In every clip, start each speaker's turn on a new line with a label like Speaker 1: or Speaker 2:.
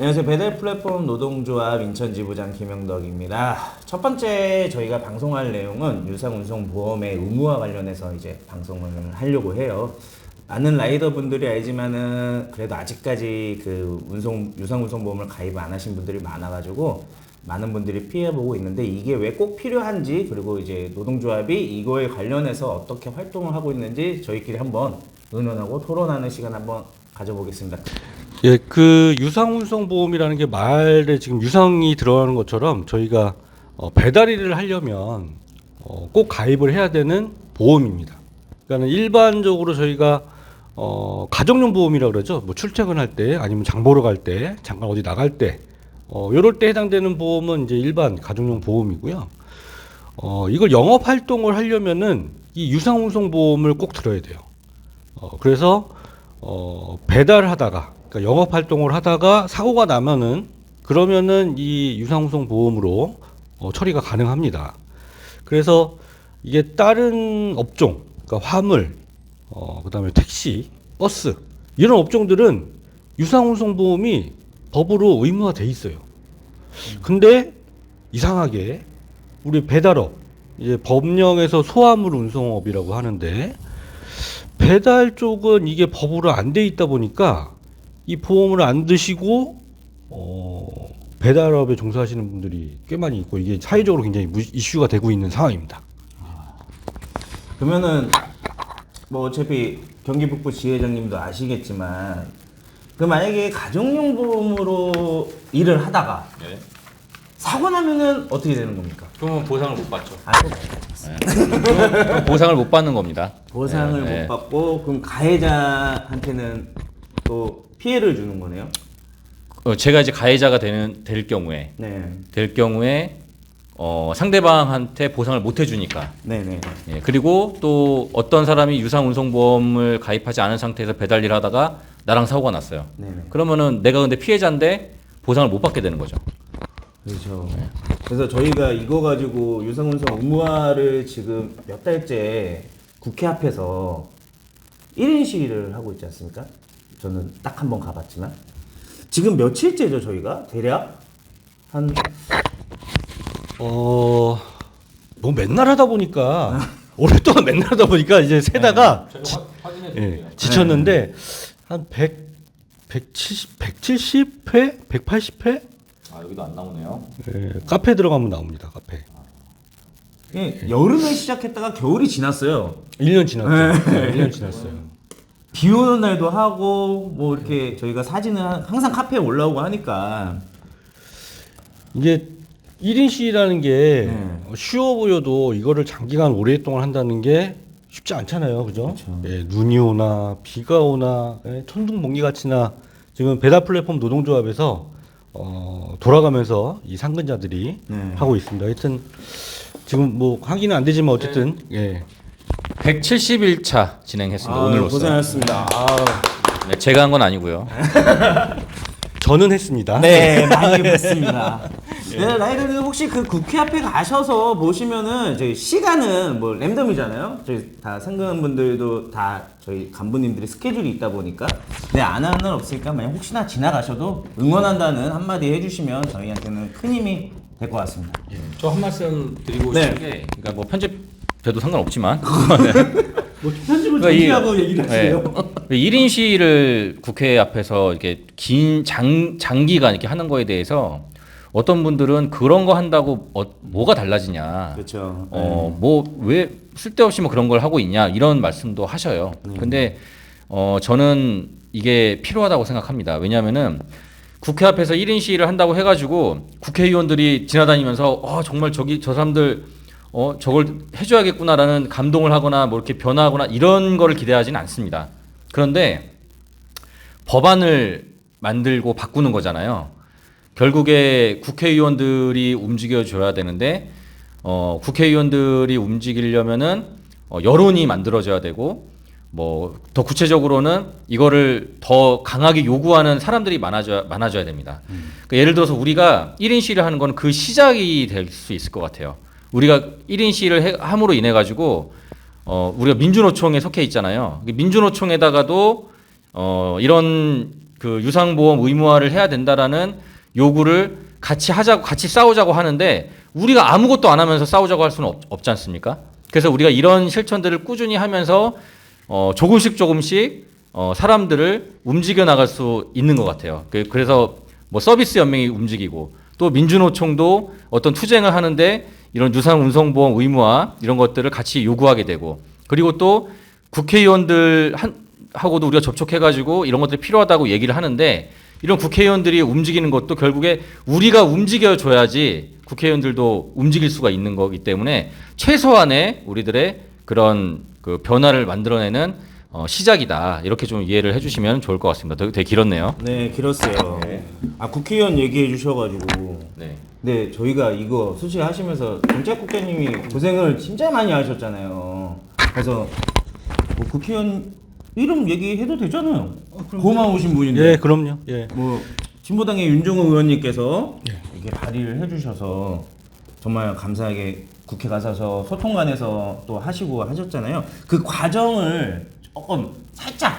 Speaker 1: 안녕하세요. 배달 플랫폼 노동조합 인천지부장 김영덕입니다. 첫 번째 저희가 방송할 내용은 유상운송보험의 의무화 관련해서 이제 방송을 하려고 해요. 많은 라이더분들이 알지만은 그래도 아직까지 그 유상운송보험을 가입 안 하신 분들이 많아가지고 많은 분들이 피해보고 있는데 이게 왜 꼭 필요한지, 그리고 이제 노동조합이 이거에 관련해서 어떻게 활동을 하고 있는지 저희끼리 한번 의논하고 토론하는 시간 한번 가져보겠습니다.
Speaker 2: 예, 그 유상운송보험이라는 게 말에 지금 유상이 들어가는 것처럼 저희가 배달 일을 하려면 꼭 가입을 해야 되는 보험입니다. 그러니까 일반적으로 저희가 가정용 보험이라고 그러죠. 뭐 출퇴근할 때 아니면 장 보러 갈 때, 잠깐 어디 나갈 때, 요럴 때 해당되는 보험은 이제 일반 가정용 보험이고요. 이걸 영업 활동을 하려면은 이 유상운송보험을 꼭 들어야 돼요. 그래서 배달하다가, 그러니까 영업 활동을 하다가 사고가 나면은 그러면은 이 유상운송 보험으로 처리가 가능합니다. 그래서 이게 다른 업종, 그러니까 화물, 그다음에 택시, 버스 이런 업종들은 유상운송 보험이 법으로 의무화돼 있어요. 근데 이상하게 우리 배달업, 이제 법령에서 소화물 운송업이라고 하는데 배달 쪽은 이게 법으로 안 돼 있다 보니까 이 보험을 안 드시고 배달업에 종사하시는 분들이 꽤 많이 있고 이게 사회적으로 굉장히 이슈가 되고 있는 상황입니다.
Speaker 1: 그러면은 뭐 어차피 경기 북부 지회장님도 아시겠지만 그 만약에 가정용 보험으로 일을 하다가
Speaker 3: 네.
Speaker 1: 사고 나면은 어떻게 되는 겁니까?
Speaker 3: 그러면 보상을 못 받죠.
Speaker 1: 네.
Speaker 3: 보상을 못 받는 겁니다.
Speaker 1: 보상을
Speaker 3: 네,
Speaker 1: 못
Speaker 3: 네.
Speaker 1: 받고 그럼 가해자한테는 또 피해를 주는 거네요.
Speaker 3: 제가 이제 가해자가 될 경우에
Speaker 1: 네.
Speaker 3: 상대방한테 보상을 못 해주니까.
Speaker 1: 네네.
Speaker 3: 예, 그리고 또 어떤 사람이 유상운송보험을 가입하지 않은 상태에서 배달 일을 하다가 나랑 사고가 났어요.
Speaker 1: 네네.
Speaker 3: 그러면은 내가 근데 피해자인데 보상을 못 받게 되는 거죠.
Speaker 1: 그렇죠. 그래서 저희가 이거 가지고 유상운송 의무화를 지금 몇 달째 국회 앞에서 1인 시위를 하고 있지 않습니까? 저는 딱 한 번 가봤지만 지금 며칠째죠 저희가? 대략 한
Speaker 2: 뭐 맨날 하다 보니까 오랫동안 맨날 하다 보니까 이제 세다가 지쳤는데 한 170회, 180회?
Speaker 3: 아, 여기도 안 나오네요.
Speaker 2: 예, 카페 들어가면 나옵니다. 카페.
Speaker 1: 여름에 시작했다가 겨울이 지났어요.
Speaker 2: 1년 지났죠. 네, 1년 지났어요.
Speaker 1: 비 오는 날도 하고 뭐 이렇게 저희가 사진은 항상 카페에 올라오고 하니까
Speaker 2: 이게 1인 시위라는 게 쉬워 보여도 이거를 장기간 오랫동안 한다는 게 쉽지 않잖아요. 그죠?
Speaker 1: 그렇죠.
Speaker 2: 예, 눈이 오나 비가 오나 천둥 번개 같이나 지금 배달 플랫폼 노동조합에서 돌아가면서 이 상근자들이 하고 있습니다. 하여튼 지금 뭐 확인은 안 되지만 어쨌든 예.
Speaker 3: 171차 진행했습니다. 오늘로써.
Speaker 1: 고생하셨습니다.
Speaker 3: 네, 제가 한 건 아니고요.
Speaker 2: 저는 했습니다.
Speaker 1: 네, 많이 봤습니다. 네, 라이더님 혹시 그 국회 앞에 가셔서 보시면은 저희 시간은 뭐 랜덤이잖아요. 저희 다 상근분들도 다 저희 간부님들이 스케줄이 있다 보니까 안 하는 날 없으니까 만약 혹시나 지나가셔도 응원한다는 한마디 해주시면 저희한테는 큰 힘이 될 것 같습니다.
Speaker 3: 저 한 말씀 드리고
Speaker 1: 네.
Speaker 3: 싶은 게, 그러니까 뭐 편집돼도 상관없지만,
Speaker 1: 뭐 편집을
Speaker 3: 그러니까
Speaker 1: 정리하고 얘기를 하세요.
Speaker 3: 1인 시위를 국회 앞에서 이렇게 장기간 이렇게 하는 거에 대해서 어떤 분들은 그런 거 한다고 뭐가 달라지냐,
Speaker 1: 그렇죠.
Speaker 3: 뭐 왜 쓸데없이 뭐 그런 걸 하고 있냐 이런 말씀도 하셔요. 근데 저는 이게 필요하다고 생각합니다. 왜냐하면은 국회 앞에서 1인 시위를 한다고 해가지고 국회의원들이 지나다니면서 정말 저 사람들 저걸 해줘야겠구나라는 감동을 하거나 뭐 이렇게 변화하거나 이런 거를 기대하지는 않습니다. 그런데 법안을 만들고 바꾸는 거잖아요. 결국에 국회의원들이 움직여줘야 되는데 국회의원들이 움직이려면은 여론이 만들어져야 되고 뭐 더 구체적으로는 이거를 더 강하게 요구하는 사람들이 많아져야 됩니다. 그러니까 예를 들어서 우리가 1인 시위를 하는 건 그 시작이 될 수 있을 것 같아요. 우리가 1인 시위를 함으로 인해 가지고 우리가 민주노총에 속해 있잖아요. 민주노총에다가도 이런 그 유상보험 의무화를 해야 된다라는 요구를 같이 하자고 같이 싸우자고 하는데 우리가 아무것도 안 하면서 싸우자고 할 수는 없지 않습니까? 그래서 우리가 이런 실천들을 꾸준히 하면서 조금씩 사람들을 움직여 나갈 수 있는 것 같아요. 그래서 뭐 서비스 연맹이 움직이고 또 민주노총도 어떤 투쟁을 하는데 이런 유상운송보험 의무화 이런 것들을 같이 요구하게 되고 그리고 또 국회의원들 하고도 우리가 접촉해가지고 이런 것들이 필요하다고 얘기를 하는데 이런 국회의원들이 움직이는 것도 결국에 우리가 움직여줘야지 국회의원들도 움직일 수가 있는 거기 때문에 최소한의 우리들의 그런 그 변화를 만들어내는 시작이다. 이렇게 좀 이해를 해주시면 좋을 것 같습니다. 되게 길었네요.
Speaker 1: 네, 길었어요. 아, 국회의원 얘기해 주셔가지고.
Speaker 3: 네.
Speaker 1: 네, 저희가 이거 솔직히 하시면서 정책국장님이 고생을 진짜 많이 하셨잖아요. 그래서 뭐 국회의원 이름 얘기해도 되잖아요. 고마우신 분인데.
Speaker 2: 예, 그럼요. 예.
Speaker 1: 뭐 진보당의 윤종호 의원님께서 이렇게 발의를 해주셔서 정말 감사하게 국회 가셔서 소통관에서 또 하시고 하셨잖아요. 그 과정을 조금 살짝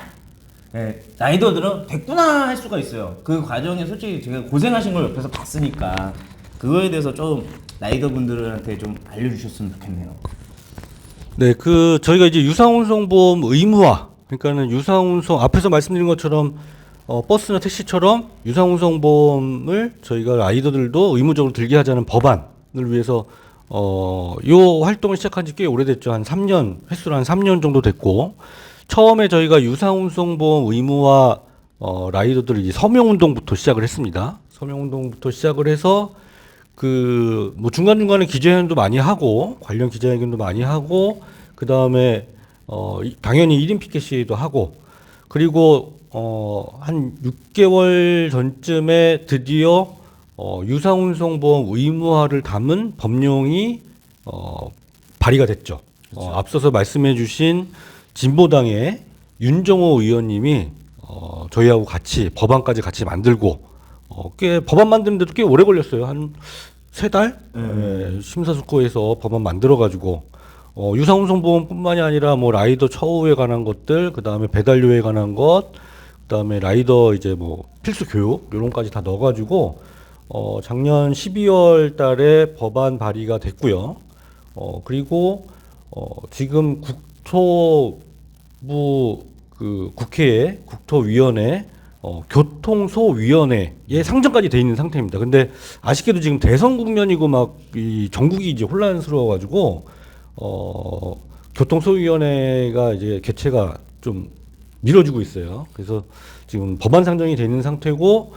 Speaker 1: 라이더들은 됐구나 할 수가 있어요. 그 과정에 솔직히 제가 고생하신 걸 옆에서 봤으니까 그거에 대해서 좀 라이더 분들한테 좀 알려주셨으면 좋겠네요.
Speaker 2: 네, 그 저희가 이제 유상운송보험 의무화, 그러니까는 유상운송 앞에서 말씀드린 것처럼 버스나 택시처럼 유상운송보험을 저희가 라이더들도 의무적으로 들게 하자는 법안을 위해서 요 활동을 시작한 지 꽤 오래됐죠. 한 3년, 횟수로 한 3년 정도 됐고 처음에 저희가 유상운송보험 의무화 라이더들을 이제 서명운동부터 시작을 했습니다. 서명운동부터 시작을 해서 그 뭐 중간중간에 기자회견도 많이 하고 관련 기자회견도 많이 하고 그 다음에 당연히 1인 피켓 시위도 하고 그리고 한 6개월 전쯤에 드디어 유상운송보험 의무화를 담은 법령이 발의가 됐죠. 앞서서 말씀해주신 진보당의 윤정호 의원님이 저희하고 같이 법안까지 같이 만들고 꽤 법안 만드는데도 꽤 오래 걸렸어요. 한 3달 심사숙고해서 법안 만들어가지고 유상운송보험뿐만이 아니라 뭐 라이더 처우에 관한 것들, 그 다음에 배달료에 관한 것, 그 다음에 라이더 이제 뭐 필수 교육 이런까지 다 넣어가지고 작년 12월 달에 법안 발의가 됐고요. 그리고 지금 국토부 그 국회에 국토위원회 교통소위원회에 상정까지 돼 있는 상태입니다. 근데 아쉽게도 지금 대선 국면이고 막 이 전국이 이제 혼란스러워가지고 교통소위원회가 이제 개최가 좀 미뤄지고 있어요. 그래서 지금 법안 상정이 돼 있는 상태고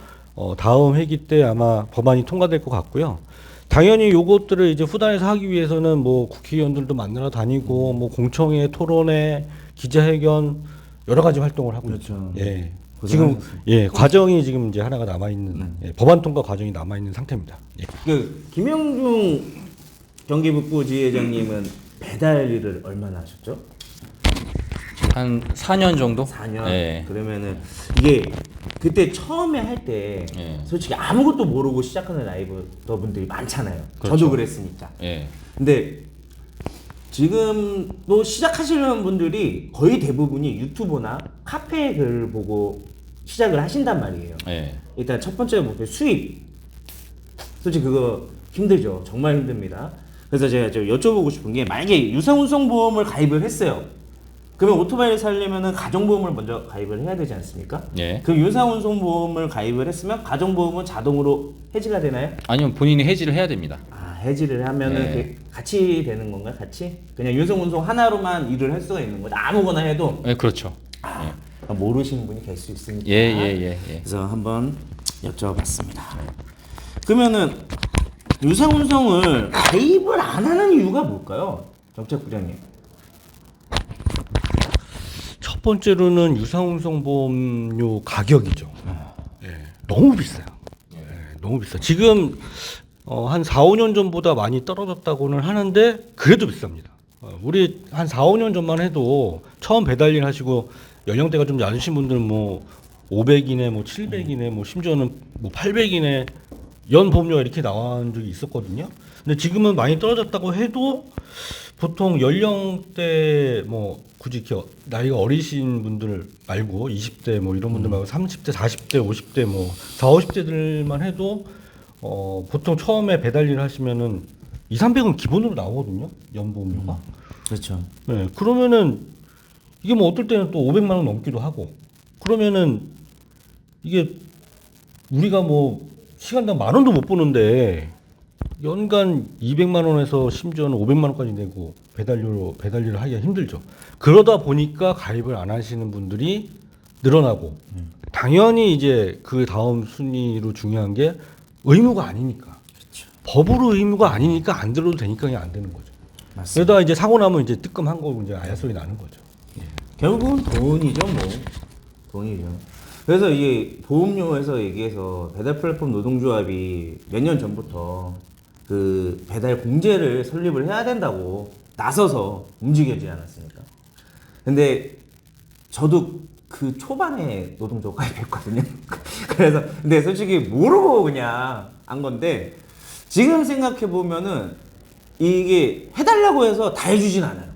Speaker 2: 다음 회기 때 아마 법안이 통과될 것 같고요. 당연히 요것들을 이제 후단에서 하기 위해서는 뭐 국회의원들도 만나러 다니고 뭐 공청회, 토론회, 기자회견 여러 가지 활동을 하고
Speaker 1: 그렇죠.
Speaker 2: 있죠. 예. 지금 과정이 지금 이제 하나가 남아 있는 법안 통과 과정이 남아 있는 상태입니다. 예.
Speaker 1: 그 김영중 경기북부 지회장님은 배달 일을 얼마나 하셨죠?
Speaker 3: 한 4년 정도?
Speaker 1: 4년.
Speaker 3: 예.
Speaker 1: 그러면은 이게 그때 처음에 할 때
Speaker 3: 예.
Speaker 1: 솔직히 아무것도 모르고 시작하는 라이더 분들이 많잖아요.
Speaker 3: 그렇죠.
Speaker 1: 저도 그랬으니까.
Speaker 3: 예.
Speaker 1: 근데 지금도 시작하시는 분들이 거의 대부분이 유튜버나 카페 글 보고 시작을 하신단 말이에요.
Speaker 3: 예.
Speaker 1: 일단 첫 번째 목표 수입. 솔직히 그거 힘들죠. 정말 힘듭니다. 그래서 제가 좀 여쭤보고 싶은 게 만약에 유상운송보험을 가입을 했어요. 그러면 오토바이를 사려면 가정보험을 먼저 가입을 해야 되지 않습니까?
Speaker 3: 예.
Speaker 1: 그 유상운송보험을 가입을 했으면 가정보험은 자동으로 해지가 되나요?
Speaker 3: 아니면 본인이 해지를 해야 됩니다.
Speaker 1: 아, 해지를 하면은
Speaker 3: 네.
Speaker 1: 그게 같이 되는 건가요? 같이? 그냥 유상운송 하나로만 일을 할 수가 있는 거죠. 아무거나 해도
Speaker 3: 예, 그렇죠.
Speaker 1: 모르시는 분이 계실 수 있으니까.
Speaker 3: 예.
Speaker 1: 그래서 한번 여쭤봤습니다. 그러면은 유상운송을 가입을 안 하는 이유가 뭘까요, 정책부장님?
Speaker 2: 첫 번째로는 유상운송보험료 가격이죠. 예, 너무 비싸요. 너무 비싸. 지금 한 4, 5년 전보다 많이 떨어졌다고는 하는데 그래도 비쌉니다. 우리 한 4, 5년 전만 해도 처음 배달일 하시고 연령대가 좀 낮으신 분들은 뭐 500이네, 뭐 700이네, 뭐 심지어는 뭐 800이네 연 보험료가 이렇게 나온 적이 있었거든요. 근데 지금은 많이 떨어졌다고 해도 보통 연령대 뭐 굳이 이렇게 나이가 어리신 분들 말고 20대 뭐 이런 분들 말고 30대, 40대, 50대 뭐 40, 50대들만 해도 보통 처음에 배달 일을 하시면은 2, 300은 기본으로 나오거든요. 연보험료가.
Speaker 1: 그렇죠.
Speaker 2: 네, 그러면은 이게 뭐 어떨 때는 또 500만 원 넘기도 하고 그러면은 이게 우리가 뭐 시간당 10,000원도 못 버는데 연간 200만 원에서 심지어는 500만 원까지 내고 배달료를 하기가 힘들죠. 그러다 보니까 가입을 안 하시는 분들이 늘어나고 당연히 이제 그 다음 순위로 중요한 게 의무가 아니니까.
Speaker 1: 그렇죠.
Speaker 2: 법으로 의무가 아니니까 안 들어도 되니까 그냥 안 되는 거죠.
Speaker 1: 맞습니다.
Speaker 2: 그러다가 이제 사고 나면 이제 뜨끔한 거고 이제 아야 소리 나는 거죠.
Speaker 1: 결국은 돈이죠, 뭐. 돈이죠. 그래서 이게 보험료에서 얘기해서 배달 플랫폼 노동조합이 몇 년 전부터 그 배달 공제를 설립을 해야 된다고 나서서 움직여지지 않았습니까? 근데 저도 그 초반에 노동조합 가입했거든요. 그래서 근데 솔직히 모르고 그냥 한 건데 지금 생각해 보면은 이게 해달라고 해서 다 해주진 않아요.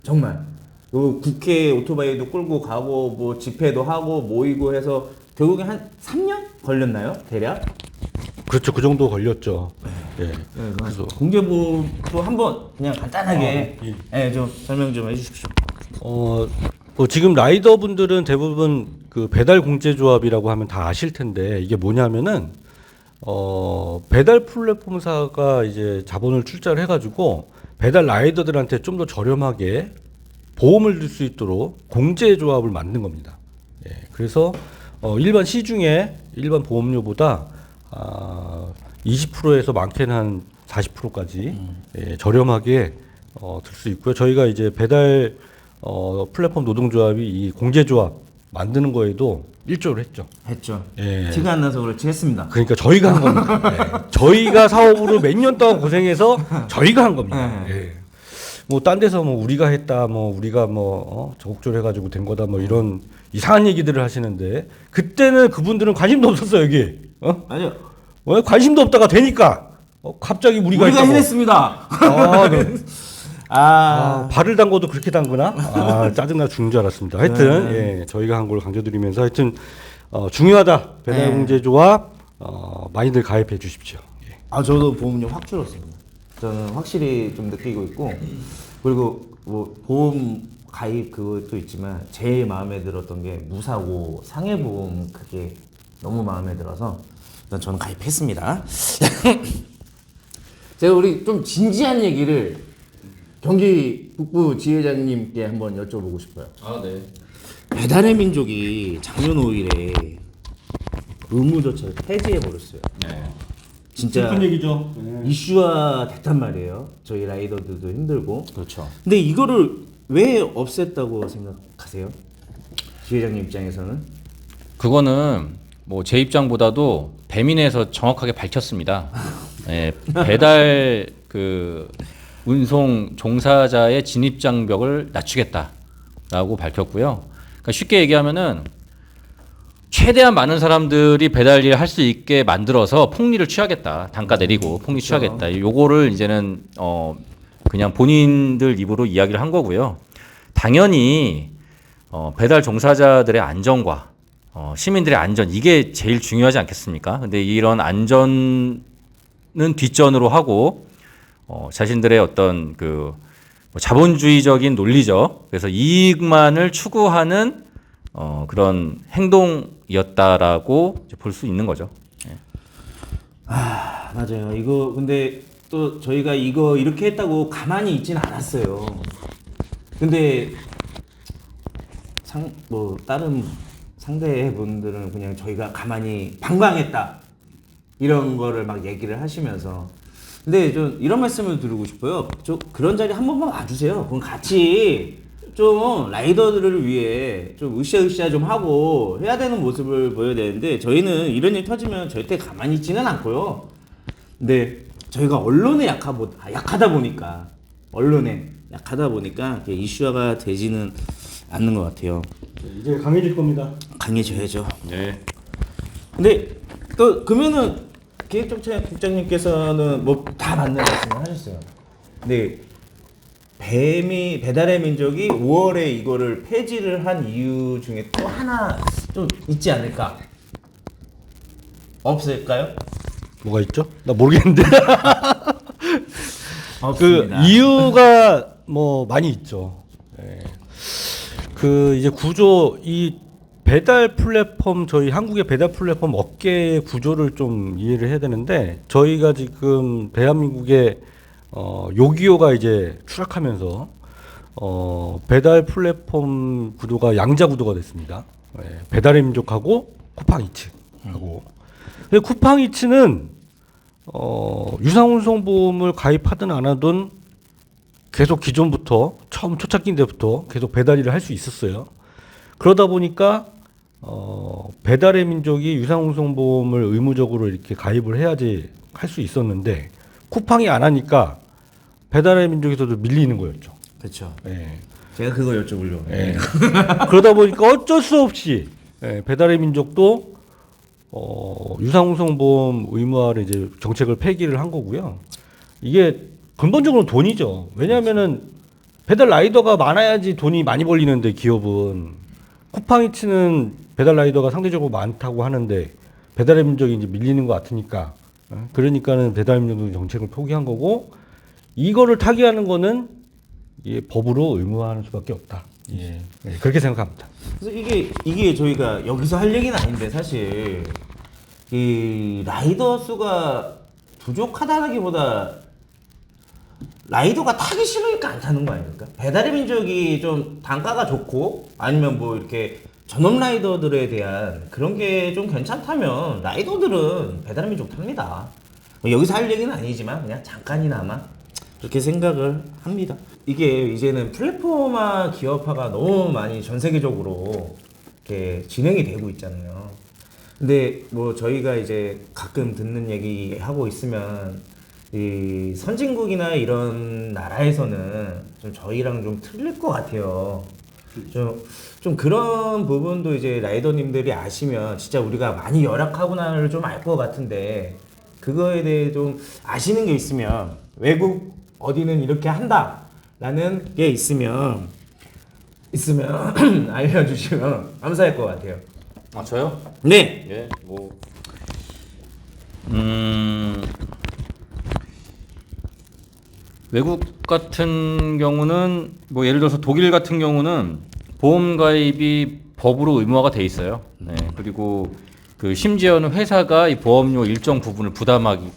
Speaker 1: 정말. 그 국회 오토바이도 끌고 가고 뭐 집회도 하고 모이고 해서 결국에 한 3년 걸렸나요? 대략?
Speaker 2: 그렇죠. 그 정도 걸렸죠. 예.
Speaker 1: 그래서 공개부도 한번 그냥 간단하게 좀 설명 좀 해주십시오.
Speaker 2: 뭐 지금 라이더 분들은 대부분 그 배달 공제 조합이라고 하면 다 아실 텐데 이게 뭐냐면은 배달 플랫폼사가 이제 자본을 출자를 해가지고 배달 라이더들한테 좀 더 저렴하게 보험을 들 수 있도록 공제 조합을 만든 겁니다. 예, 그래서 일반 시중에 일반 보험료보다 20%에서 많게는 한 40%까지 예, 저렴하게 들 수 있고요. 저희가 이제 배달 플랫폼 노동조합이 이 공제 조합 만드는 거에도 일조를 했죠.
Speaker 1: 했죠.
Speaker 2: 예.
Speaker 1: 티가 안 나서 그렇지 했습니다.
Speaker 2: 그러니까 저희가 한 겁니다. 예. 저희가 사업으로 몇 년 동안 고생해서 저희가 한 겁니다. 예. 뭐 딴 데서 뭐 우리가 했다, 뭐 우리가 뭐 적극적으로 해가지고 된 거다, 뭐 이런 이상한 얘기들을 하시는데 그때는 그분들은 관심도 없었어 여기.
Speaker 1: 아니요.
Speaker 2: 왜 관심도 없다가 되니까 갑자기 우리가 했다고.
Speaker 1: 해냈습니다.
Speaker 2: 발을 담궈도 그렇게 담그나? 짜증나 죽는 줄 알았습니다. 하여튼 예, 저희가 한 걸 강조드리면서 하여튼 중요하다. 배달공제조합 많이들 가입해 주십시오. 예.
Speaker 1: 저도 보험료 확 줄었습니다. 저는 확실히 좀 느끼고 있고 그리고 뭐 보험 가입 그것도 있지만 제일 마음에 들었던 게 무사고 상해보험 그게 너무 마음에 들어서 일단 저는 가입했습니다. 제가 우리 좀 진지한 얘기를 경기 북부 지회장님께 한번 여쭤보고 싶어요.
Speaker 3: 네.
Speaker 1: 배달의 민족이 작년 5일에 의무조차를 폐지해 버렸어요.
Speaker 3: 네.
Speaker 1: 진짜
Speaker 2: 슬픈 얘기죠.
Speaker 1: 이슈화 됐단 말이에요. 저희 라이더들도 힘들고.
Speaker 3: 그렇죠.
Speaker 1: 근데 이거를 왜 없앴다고 생각하세요? 지회장님 입장에서는?
Speaker 3: 그거는 뭐 제 입장보다도 배민에서 정확하게 밝혔습니다. 예, 배달 그 운송 종사자의 진입 장벽을 낮추겠다라고 밝혔고요. 그러니까 쉽게 얘기하면은 최대한 많은 사람들이 배달 일을 할 수 있게 만들어서 폭리를 취하겠다. 단가 내리고 폭리 취하겠다. 요거를 이제는 그냥 본인들 입으로 이야기를 한 거고요. 당연히 배달 종사자들의 안전과 시민들의 안전 이게 제일 중요하지 않겠습니까? 근데 이런 안전은 뒷전으로 하고 자신들의 어떤 그 자본주의적인 논리적 그래서 이익만을 추구하는 그런 행동이었다라고 볼 수 있는 거죠. 예.
Speaker 1: 맞아요. 이거 근데 또 저희가 이거 이렇게 했다고 가만히 있진 않았어요. 근데 다른 상대분들은 그냥 저희가 가만히 방광했다 이런 거를 막 얘기를 하시면서 근데 좀 이런 말씀을 드리고 싶어요. 그런 자리 한 번만 와주세요. 그럼 같이 좀 라이더들을 위해 좀 으쌰으쌰 좀 하고 해야 되는 모습을 보여야 되는데 저희는 이런 일 터지면 절대 가만히 있지는 않고요. 근데 저희가 언론에 약하다 보니까 이렇게 이슈화가 되지는 않는 것 같아요.
Speaker 2: 이제 강해질 겁니다.
Speaker 1: 강해져야죠.
Speaker 3: 네.
Speaker 1: 근데 또 그러면은 기획정책 국장님께서는 뭐 다 맞는 말씀을 하셨어요. 근데 배달의 민족이 5월에 이거를 폐지를 한 이유 중에 또 하나 좀 있지 않을까? 없을까요?
Speaker 2: 뭐가 있죠? 나 모르겠는데. 그
Speaker 1: 없습니다.
Speaker 2: 이유가 뭐 많이 있죠. 예. 그 이제 구조 이 배달 플랫폼 저희 한국의 배달 플랫폼 업계의 구조를 좀 이해를 해야 되는데 저희가 지금 대한민국의 요기요가 이제 추락하면서 배달 플랫폼 구도가 양자 구도가 됐습니다. 예. 배달의 민족하고 쿠팡이츠하고. 근데 쿠팡이츠는 유상운송보험을 가입하든 안 하든 계속 기존부터 처음 초창기 때부터 계속 배달 일을 할 수 있었어요. 그러다 보니까 배달의 민족이 유상운송보험을 의무적으로 이렇게 가입을 해야지 할 수 있었는데 쿠팡이 안 하니까 배달의 민족에서도 밀리는 거였죠.
Speaker 1: 그렇죠.
Speaker 2: 예.
Speaker 1: 제가 그거 여쭤보려고.
Speaker 2: 예. 그러다 보니까 어쩔 수 없이 배달의 민족도 유상운송보험 의무화를 이제 정책을 폐기를 한 거고요. 이게 근본적으로 돈이죠. 왜냐하면은 배달 라이더가 많아야지 돈이 많이 벌리는데 기업은 쿠팡이츠는 배달 라이더가 상대적으로 많다고 하는데 배달의 민족이 이제 밀리는 것 같으니까 그러니까는 배달의 민족 정책을 포기한 거고 이거를 타개하는 거는 이게 법으로 의무화하는 수밖에 없다. 예. 네, 그렇게 생각합니다.
Speaker 1: 그래서 이게 저희가 여기서 할 얘기는 아닌데 사실 이 라이더 수가 부족하다기보다 라이더가 타기 싫으니까 안 타는 거 아닙니까? 배달의 민족이 좀 단가가 좋고 아니면 뭐 이렇게 전업 라이더들에 대한 그런 게 좀 괜찮다면 라이더들은 배달의 민족 탑니다. 뭐 여기서 할 얘기는 아니지만 그냥 잠깐이나마 그렇게 생각을 합니다. 이게 이제는 플랫폼화 기업화가 너무 많이 전 세계적으로 이렇게 진행이 되고 있잖아요. 근데 뭐 저희가 이제 가끔 듣는 얘기 하고 있으면 이 선진국이나 이런 나라에서는 좀 저희랑 좀 틀릴 것 같아요. 좀 그런 부분도 이제 라이더님들이 아시면 진짜 우리가 많이 열악하구나를 좀 알 것 같은데 그거에 대해 좀 아시는 게 있으면 외국 어디는 이렇게 한다라는 게 있으면 알려주시면 감사할 것 같아요.
Speaker 3: 아 저요?
Speaker 1: 네.
Speaker 3: 예, 뭐 외국 같은 경우는 뭐 예를 들어서 독일 같은 경우는 보험 가입이 법으로 의무화가 돼 있어요. 네, 그리고 그 심지어는 회사가 이 보험료 일정 부분을 부담하기도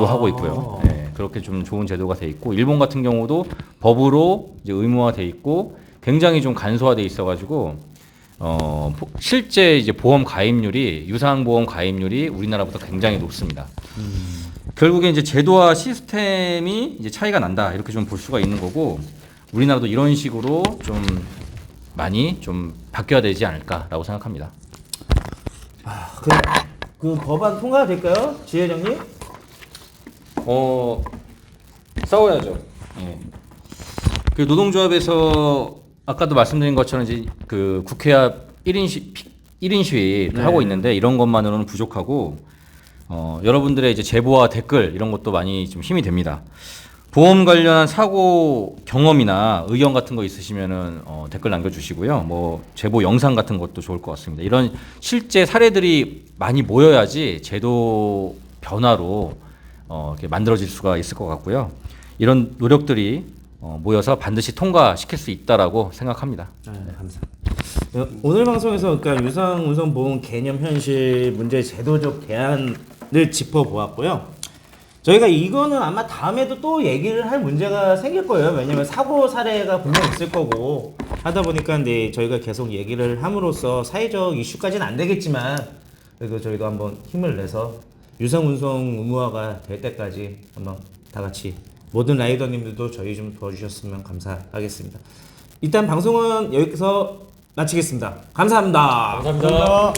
Speaker 3: 하고 있고요. 네, 그렇게 좀 좋은 제도가 돼 있고 일본 같은 경우도 법으로 이제 의무화 돼 있고 굉장히 좀 간소화돼 있어가지고 실제 이제 보험 가입률이 유상보험 가입률이 우리나라보다 굉장히 높습니다. 결국에 이제 제도와 시스템이 이제 차이가 난다 이렇게 좀 볼 수가 있는 거고 우리나라도 이런 식으로 좀 많이 좀 바뀌어야 되지 않을까라고 생각합니다.
Speaker 1: 그 법안 통과될까요, 지회장님?
Speaker 3: 싸워야죠. 예. 그 노동조합에서 아까도 말씀드린 것처럼 이제 그 국회 앞 1인 시위
Speaker 1: 네.
Speaker 3: 하고 있는데 이런 것만으로는 부족하고 여러분들의 이제 제보와 댓글 이런 것도 많이 좀 힘이 됩니다. 보험 관련한 사고 경험이나 의견 같은 거 있으시면은 댓글 남겨주시고요. 뭐 제보 영상 같은 것도 좋을 것 같습니다. 이런 실제 사례들이 많이 모여야지 제도 변화로 이렇게 만들어질 수가 있을 것 같고요. 이런 노력들이 모여서 반드시 통과시킬 수 있다라고 생각합니다.
Speaker 1: 네, 감사합니다. 오늘 방송에서 그러니까 유상운송보험 개념 현실 문제 제도적 대안을 짚어보았고요. 저희가 이거는 아마 다음에도 또 얘기를 할 문제가 생길 거예요. 왜냐면 사고 사례가 분명 있을 거고 하다 보니까 네, 저희가 계속 얘기를 함으로써 사회적 이슈까지는 안 되겠지만 그래도 저희도 한번 힘을 내서 유상운송 의무화가 될 때까지 한번 다 같이 모든 라이더님들도 저희 좀 도와주셨으면 감사하겠습니다. 일단 방송은 여기서 마치겠습니다. 감사합니다.
Speaker 3: 감사합니다.